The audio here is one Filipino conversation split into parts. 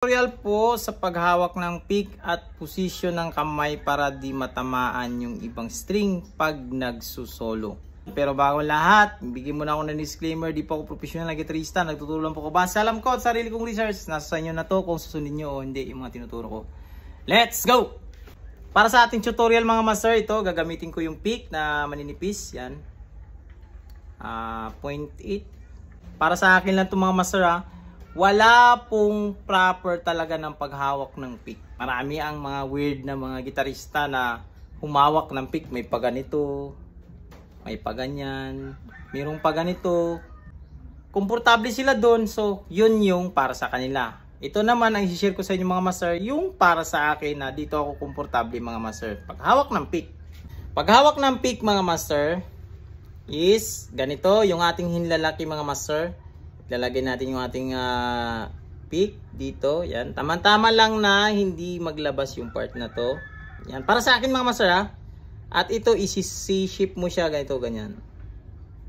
Tutorial po sa paghawak ng pick at posisyon ng kamay para di matamaan yung ibang string pag nagsusolo. Pero bago lahat, bigyan mo na ako ng disclaimer, di po ako professional na gitarista, nagtutulong po ko base sa alam ko at sarili kong research. Nasa sa inyo na to kung susundin nyo o hindi yung mga tinuturo ko. Let's go! Para sa ating tutorial mga master, ito gagamitin ko yung pick na maninipis, yan. 0.8. Para sa akin lang ito mga master ha. Wala pong proper talaga ng paghawak ng pick. Marami ang mga weird na mga gitarista na humawak ng pick. May paganito, may paganyan, mayroong paganito. Komportable sila doon, so yun yung para sa kanila. Ito naman ang i-share ko sa inyo mga master, yung para sa akin na dito ako komportable mga master. Paghawak ng pick. Paghawak ng pick mga master is ganito yung ating hinlalaki mga master. Lalagay natin yung ating pick dito. Yan. Tama-tama lang na hindi maglabas yung part na to. Yan. Para sa akin mga master ha. At ito isi-shift mo siya ganito ganyan.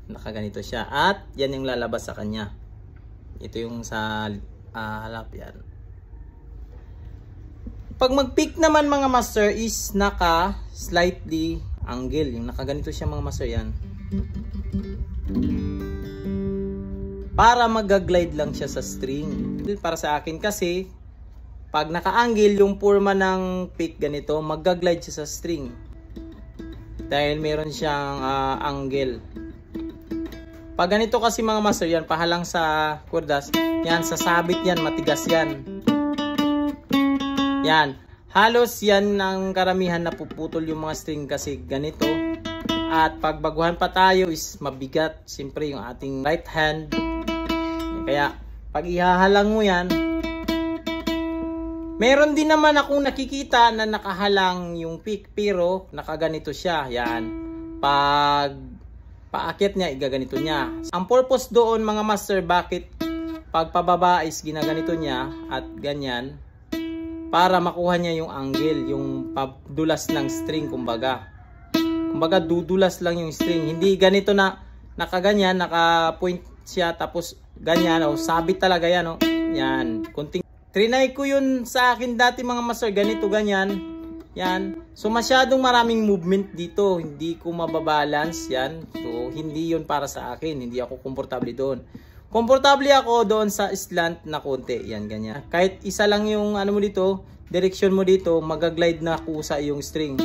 Nakaganito siya. At yan yung lalabas sa kanya. Ito yung sa halap yan. Pag mag-pick naman mga master is naka slightly angle. Yung nakaganito siya mga master yan. Para mag-glide lang siya sa string. Para sa akin kasi pag naka-angle yung forma ng pick ganito, mag-glide siya sa string. Dahil meron siyang angle. Pag ganito kasi mga master yan, pahalang sa kurdas, yan sasabit yan, matigas yan. Yan. Halos yan ang karamihan na puputol yung mga string kasi ganito. At pag baguhan pa tayo is mabigat. Siyempre yung ating right hand. Kaya pag ihahalang mo yan, meron din naman akong nakikita na nakahalang yung pick pero nakaganito siya. Yan. Pag paakyat niya, igaganito niya. Ang purpose doon mga master, bakit pag pababa is ginaganito niya at ganyan, para makuha niya yung angle, yung padulas ng string kumbaga. Kumbaga dudulas lang yung string. Hindi ganito na nakaganyan, naka-point siya tapos ganyan o sabit talaga yan o. Yan. Kunting trinay ko yun sa akin dati mga master, ganito ganyan. Yan. So masyadong maraming movement dito, hindi ko mababalance yan. So hindi yun para sa akin, hindi ako komportable doon. Komportable ako doon sa slant na konti. Yan ganyan. Kahit isa lang yung ano mo dito, direction mo dito, mag-glide na kusa yung string.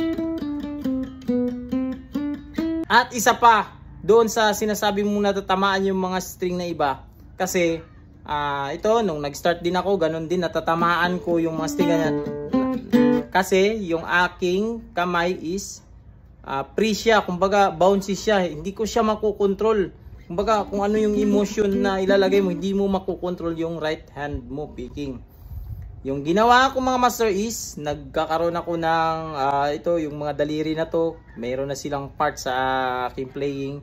At isa pa, doon sa sinasabi mong natatamaan yung mga string na iba. Kasi ito, nung nag-start din ako, ganun din, natatamaan ko yung mga string ganyan. Kasi yung aking kamay is free siya, kumbaga bouncy siya. Hindi ko siya makukontrol. Kumbaga kung ano yung emotion na ilalagay mo, hindi mo makukontrol yung right hand mo picking. Yung ginawa ko mga master is, nagkakaroon ako ng ito, yung mga daliri na to, mayroon na silang part sa aking playing.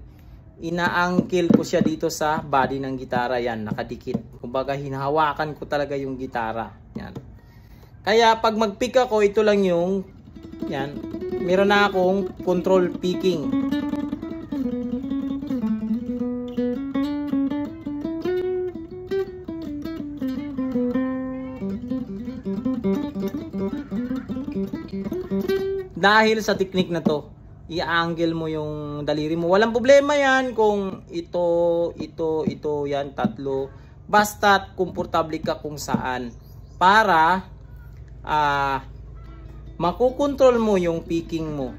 Ina-angkil ko siya dito sa body ng gitara, yan, nakadikit. Kumbaga hinahawakan ko talaga yung gitara, yan. Kaya pag mag-pick ako, ito lang yung, yan, meron na akong control picking. Dahil sa technique na to, i-angle mo yung daliri mo. Walang problema yan kung ito, yan, tatlo. Basta komportable ka kung saan. Para makukontrol mo yung picking mo.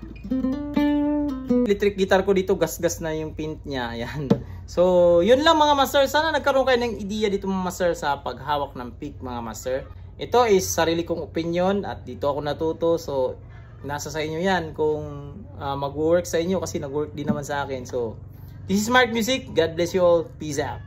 Electric guitar ko dito, gas-gas na yung pint niya. Yan. So, yun lang mga master. Sana nagkaroon kayo ng ideya dito mga master sa paghawak ng pick mga master. Ito is sarili kong opinion at dito ako natuto. So, nasa sa inyo yan kung mag-work sa inyo kasi nag-work din naman sa akin. So, this is Mark Music. God bless you all. Peace out.